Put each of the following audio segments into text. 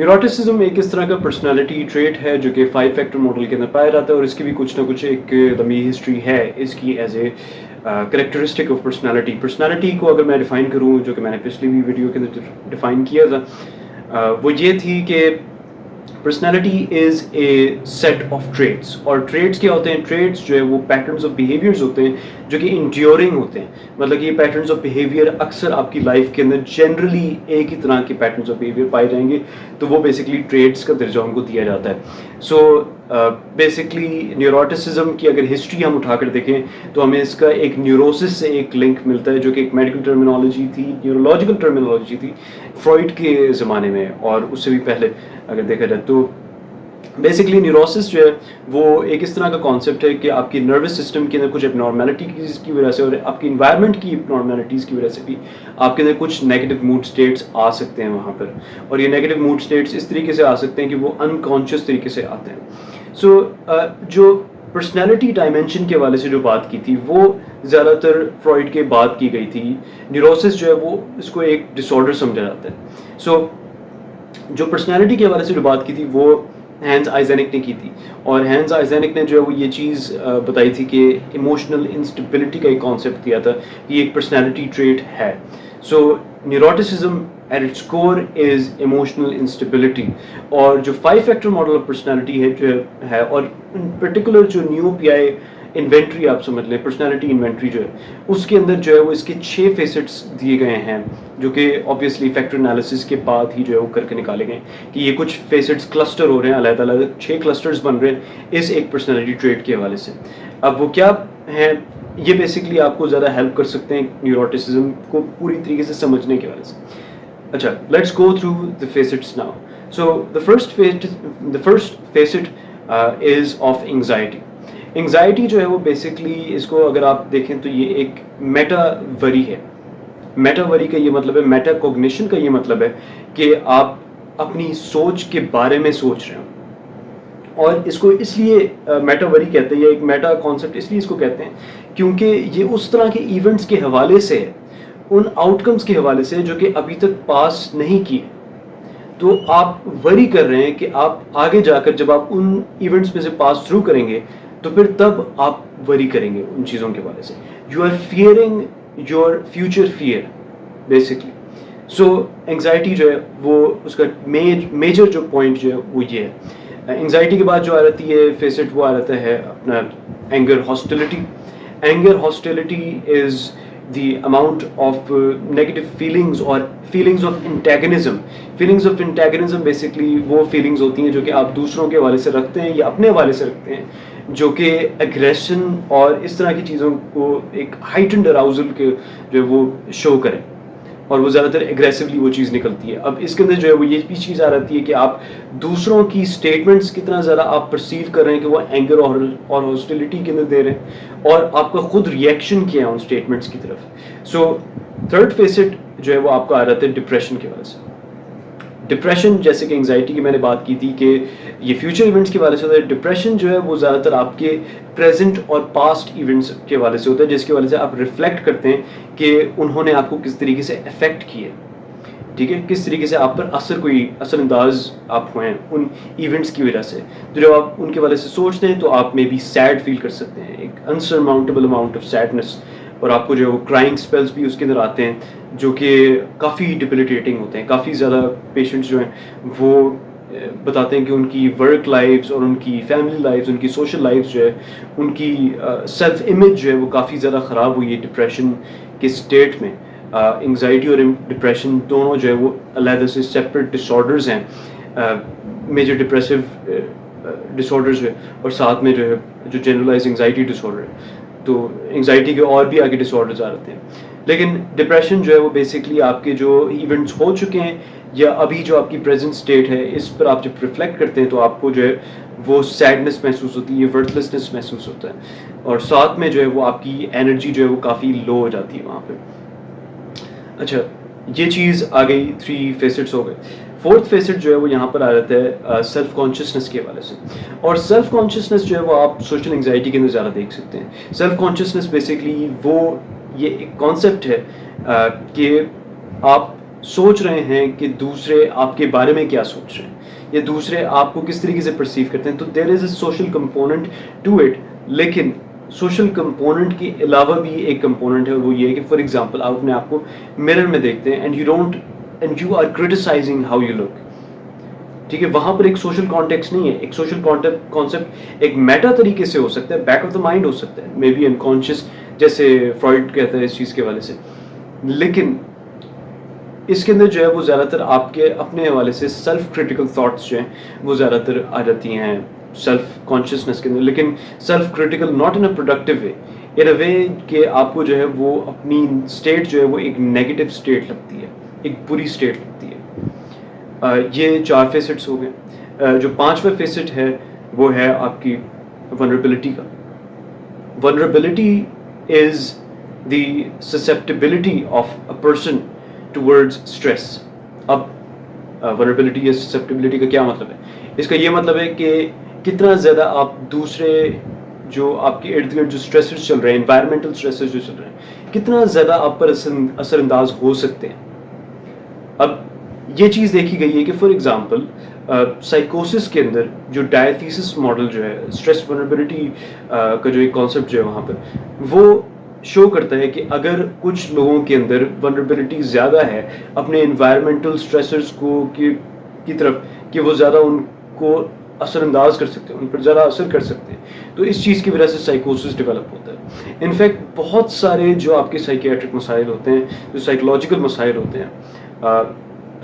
Neuroticism एक इस तरह का पर्सनालिटी ट्रेट है जो कि 5 फैक्टर मॉडल के अंदर पाया जाता है और इसकी भी कुछ ना कुछ एक लंबी हिस्ट्री है इसकी as a characteristic of personality को अगर मैं डिफ़ाइन करूँ, जो कि मैंने पिछली भी वीडियो के अंदर डिफ़ाइन किया था, वो ये थी कि personality is a set of traits. और ट्रेट्स क्या होते हैं? ट्रेट्स जो है वो पैटर्न्स ऑफ बिहेवियर्स होते हैं जो कि इंड्योरिंग होते हैं। मतलब कि ये पैटर्न्स ऑफ बिहेवियर अक्सर आपकी लाइफ के अंदर जनरली एक ही तरह के पैटर्न्स ऑफ बिहेवियर पाए जाएंगे, तो वो बेसिकली ट्रेट्स का दर्जा उनको दिया जाता है। सो बेसिकली न्यूरोटिसिज्म की अगर हिस्ट्री हम उठाकर देखें तो हमें इसका एक न्यूरोसिस से एक लिंक मिलता है, जो कि एक मेडिकल टर्मिनोलॉजी थी, न्यूरोलॉजिकल टर्मिनोलॉजी थी फ्रॉइड के ज़माने में और उससे भी पहले अगर देखा जाए तो बेसिकली न्यूरोसिस जो है वो एक इस तरह का कॉन्सेप्ट है कि आपकी नर्वस सिस्टम के अंदर कुछ एबनॉर्मेलिटीज़ की वजह से और आपकी इन्वायरमेंट की एबनॉर्मेलिटीज़ की वजह से भी आपके अंदर कुछ नेगेटिव मूड स्टेट्स आ सकते हैं वहाँ पर। और ये नेगेटिव मूड स्टेट्स इस तरीके से आ सकते हैं कि वो अनकॉन्शियस तरीके से आते हैं। सो जो पर्सनैलिटी डायमेंशन के हवाले से जो बात की थी वो ज़्यादातर फ्रॉइड के बाद की गई थी। न्यूरोसिस जो है वो इसको एक डिसऑर्डर समझा जाता है। सो जो पर्सनैलिटी के हवाले से जो बात की थी वो हैंस आइजेनिक ने की थी, और हैंस आइजेनिक ने जो है वो ये चीज़ बताई थी कि इमोशनल इंस्टेबिलिटी का एक कॉन्सेप्ट दिया था, ये एक पर्सनैलिटी ट्रेट है। So neuroticism at its core is emotional instability. और जो 5 फैक्टर मॉडल ऑफ पर्सनैलिटी है जो है, और इन पर्टिकुलर जो न्यू PI इन्वेंट्री आप समझ लें, पर्सनैलिटी इन्वेंट्री जो है उसके अंदर जो है वो इसके 6 फेसेट्स दिए गए हैं, जो कि ऑब्वियसली फैक्टर एनालिसिस के बाद ही जो है वो करके निकाले गए कि ये कुछ फेसेट्स क्लस्टर हो रहे हैं, अलग अलग 6 क्लस्टर्स बन रहे हैं इस एक पर्सनैलिटी ट्रेट के हवाले से। अब वो क्या हैं, ये बेसिकली आपको ज़्यादा हेल्प कर सकते हैं न्यूरोटिसिज्म को पूरी तरीके से समझने के हवाले से। अच्छा, let's go through the facets now. So the first facet is of anxiety. Anxiety जो है वो बेसिकली, इसको अगर आप देखें तो ये एक मेटा वरी है। मेटा वरी का ये मतलब है, मेटा कॉग्निशन का ये मतलब है कि आप अपनी सोच के बारे में सोच रहे हो। और इसको इसलिए मेटा वरी कहते हैं, ये एक मेटा कॉन्सेप्ट इसलिए इसको कहते हैं क्योंकि ये उस तरह के इवेंट्स के हवाले से है, उन आउटकम्स के हवाले से जो कि अभी तक पास नहीं किए। तो आप वरी कर रहे हैं कि आप आगे जाकर जब आप उन इवेंट्स में से पास थ्रू करेंगे तो फिर तब आप वरी करेंगे उन चीज़ों के बारे से। You are fearing your future fear basically. So anxiety जो है वो उसका मेजर जो पॉइंट जो है वो ये है। एंग्जाइटी के बाद जो आ जाती है फेसेट, वो आ जाता है अपना anger hostility. Anger hostility is the amount of negative feelings or feelings of antagonism. Feelings of antagonism basically वो feelings होती हैं जो कि आप दूसरों के हवाले से रखते हैं या अपने हवाले से रखते हैं, जो कि aggression और इस तरह की चीज़ों को एक heightened arousal के जो है वो शो करें, और वो ज़्यादातर एग्रेसिवली वो चीज़ निकलती है। अब इसके अंदर जो है वो ये भी चीज़ आ जाती है कि आप दूसरों की स्टेटमेंट्स कितना ज़्यादा आप परसीव कर रहे हैं कि वो एंगर और हॉस्टिलिटी के अंदर दे रहे हैं, और आपका खुद रिएक्शन किया है उन स्टेटमेंट्स की तरफ। सो थर्ड फेसेट जो है वो आपका आ जाता है डिप्रेशन की वजह से। डिप्रेशन, जैसे कि एंग्जाइटी की मैंने बात की थी कि ये फ्यूचर इवेंट्स के हवाले से होता है, डिप्रेशन जो है वो ज़्यादातर आपके प्रेजेंट और पास्ट इवेंट्स के हवाले से होता है, जिसके हवाले से आप रिफ्लेक्ट करते हैं कि उन्होंने आपको किस तरीके से अफेक्ट किए, ठीक है, किस तरीके से आप पर असरअंदाज आप हुए उन इवेंट्स की वजह से। तो जब आप उनके हवाले से सोचते हैं तो आप मे बी सैड फील कर सकते हैं, एक अनसरमाउंटेबल अमाउंट ऑफ सैडनेस, और आपको जो है वो क्राइंग स्पेल्स भी उसके अंदर आते हैं जो कि काफ़ी डिबिलिटेटिंग होते हैं। काफ़ी ज़्यादा पेशेंट्स जो हैं वो बताते हैं कि उनकी वर्क लाइफ्स और उनकी फैमिली लाइफ्स, उनकी सोशल लाइफ्स जो है, उनकी सेल्फ इमेज जो है वो काफ़ी ज़्यादा ख़राब हुई है डिप्रेशन के स्टेट में। एंग्जाइटी और डिप्रेशन दोनों जो है वो अलग से सेपरेट डिसऑर्डर्स हैं, मेजर डिप्रेसिव डिसऑर्डर्स है, और साथ में जो है जो जनरलाइज एंग्जाइटी डिसऑर्डर है। तो एंग्जाइटी के और भी आगे डिसऑर्डर्स आ जाते हैं, लेकिन डिप्रेशन जो है वो बेसिकली आपके जो इवेंट्स हो चुके हैं या अभी जो आपकी प्रेजेंट स्टेट है, इस पर आप जब रिफ्लेक्ट करते हैं तो आपको जो है वो सैडनेस महसूस होती है, वर्थलेसनेस महसूस होता है, और साथ में जो है वो आपकी एनर्जी जो है वो काफ़ी लो हो जाती है वहाँ पे। अच्छा, ये चीज़ आ गई, 3 फेसेट्स हो गए। फोर्थ फेसेट जो है वो यहाँ पर आ जाता है सेल्फ कॉन्शियसनेस के हवाले से। और सेल्फ कॉन्शियसनेस जो है वो आप सोशल एंग्जाइटी के अंदर ज़्यादा देख सकते हैं। सेल्फ कॉन्शियसनेस बेसिकली वो ये एक कॉन्सेप्ट है कि आप सोच रहे हैं कि दूसरे आपके बारे में क्या सोच रहे हैं या दूसरे आपको किस तरीके से परसीव करते हैं, तो there is a social component to it. लेकिन सोशल कंपोनेंट के अलावा भी एक कंपोनेंट है, वो ये है कि फॉर एग्जांपल आप अपने आप को मिरर में देखते हैं and you are criticising how you look, ठीक है, वहां पर एक सोशल कॉन्टेक्स्ट नहीं है। एक सोशल कॉन्सेप्ट एक मेटा तरीके से हो सकता है, बैक ऑफ द माइंड हो सकता है, मे बी अनकॉन्शियस, जैसे फ्रॉइड कहता है इस चीज़ के हवाले से। लेकिन इसके अंदर जो है वो ज़्यादातर आपके अपने हवाले से सेल्फ क्रिटिकल थाट्स जो हैं वो ज़्यादातर आ जाती हैं सेल्फ कॉन्शियसनेस के अंदर, लेकिन self critical not in a productive way, in a way कि आपको जो है वो अपनी स्टेट जो है वो एक नेगेटिव स्टेट लगती है, एक बुरी स्टेट लगती है। ये 4 फेसेट्स हो गए। जो 5वां फेसेट है वो है आपकी वनरेबिलिटी का। Vulnerability is the susceptibility of a person towards stress. अब वनरेबिलिटी या ससेप्टिबिलिटी का क्या मतलब है? इसका ये मतलब है कि कितना ज़्यादा आप दूसरे जो आपके इर्द गिर्द जो स्ट्रेसर्स चल रहे हैं, एनवायरमेंटल स्ट्रेसर्स जो चल रहे हैं, कितना ज़्यादा आप पर असरअंदाज हो सकते हैं। अब ये चीज़ देखी गई है कि फॉर एग्जांपल साइकोसिस के अंदर जो डायथीसिस मॉडल जो है, स्ट्रेस वनरेबिलिटी का जो एक कॉन्सेप्ट जो है वहाँ पर, वो शो करता है कि अगर कुछ लोगों के अंदर वनरेबिलिटी ज़्यादा है अपने एनवायरमेंटल स्ट्रेसर्स की तरफ, कि वो ज़्यादा उनको असरअंदाज कर सकते हैं, उन पर ज़्यादा असर कर सकते हैं, तो इस चीज़ की वजह से साइकोसिस डेवलप होता है। इनफैक्ट बहुत सारे जो आपके साइकियाट्रिक मसाइल होते हैं, जो साइकोलॉजिकल मसाइल होते हैं,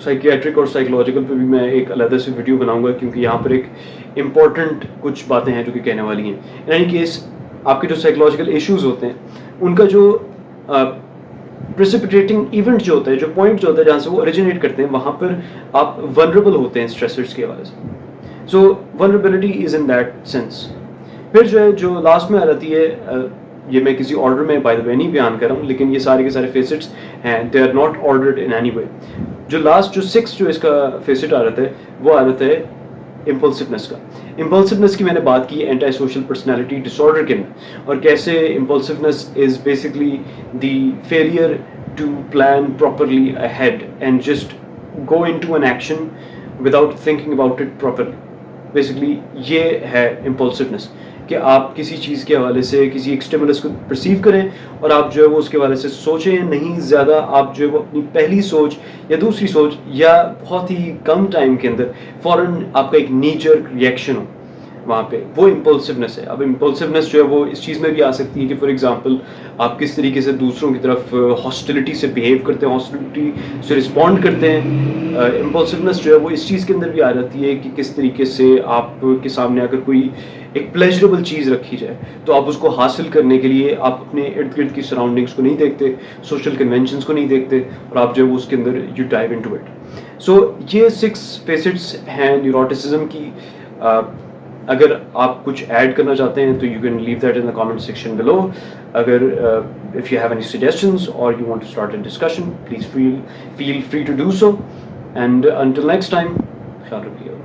साइकियाट्रिक और साइकोलॉजिकल पे भी मैं एक अलग से वीडियो बनाऊंगा, क्योंकि यहाँ पर एक इम्पॉर्टेंट कुछ बातें हैं जो कि कहने वाली हैं। इन एनी केस आपके जो साइकोलॉजिकल इश्यूज होते हैं उनका जो प्रेसिपिटेटिंग इवेंट जो होता है, जो पॉइंट जो होता है जहाँ से वो ओरिजिनेट करते हैं, वहाँ पर आप वनरेबल होते हैं स्ट्रेसर्स के हवाले से। So vulnerability is in that sense. फिर जो है जो लास्ट में आ जाती है, ये मैं किसी ऑर्डर में बाय द वे नहीं बयान कर रहा हूँ, लेकिन ये सारे के सारे फेसेट्स हैं, they are not ordered in any way. जो लास्ट जो 6 जो इसका फेसेट आ जाता है वो आ जाता है इम्पल्सिवनेस का। इम्पल्सिवनेस की मैंने बात की एंटी सोशल पर्सनैलिटी डिसऑर्डर के अंदर, और कैसे impulsiveness is basically the failure to plan properly ahead and just go into an action without thinking about it properly. Basically ये है इम्पल्सिवनेस, कि आप किसी चीज़ के हवाले से किसी एक स्टिमुलस को परसीव करें और आप जो है वो उसके हवाले से सोचें नहीं ज़्यादा, आप जो है वो अपनी पहली सोच या दूसरी सोच या बहुत ही कम टाइम के अंदर फ़ौरन आपका एक नीचर रिएक्शन हो वहाँ पे, वो इम्पल्सिवनेस है। अब इम्पल्सिवनेस जो है वो इस चीज़ में भी आ सकती है कि फॉर एग्जांपल आप किस तरीके से दूसरों की तरफ हॉस्टिलिटी से बिहेव करते हैं, हॉस्टिलिटी से रिस्पॉन्ड करते हैं। इम्पल्सिवनेस जो है वो इस चीज़ के अंदर भी आ जाती है कि किस तरीके से आपके सामने अगर कोई एक प्लेजरेबल चीज़ रखी जाए तो आप उसको हासिल करने के लिए आप अपने इर्द गिर्द की सराउंडिंग्स को नहीं देखते, सोशल कन्वेंशंस को नहीं देखते, और आप जो है वो उसके अंदर यू डाइव इनटू इट। सो ये 6 फेसेट्स हैं न्यूरोटिसिज्म की। अगर आप कुछ ऐड करना चाहते हैं तो you can leave that in the comment section below. अगर if you have any suggestions और you want to start a discussion, please feel free to do so, and until next time, ख्याल रखिए।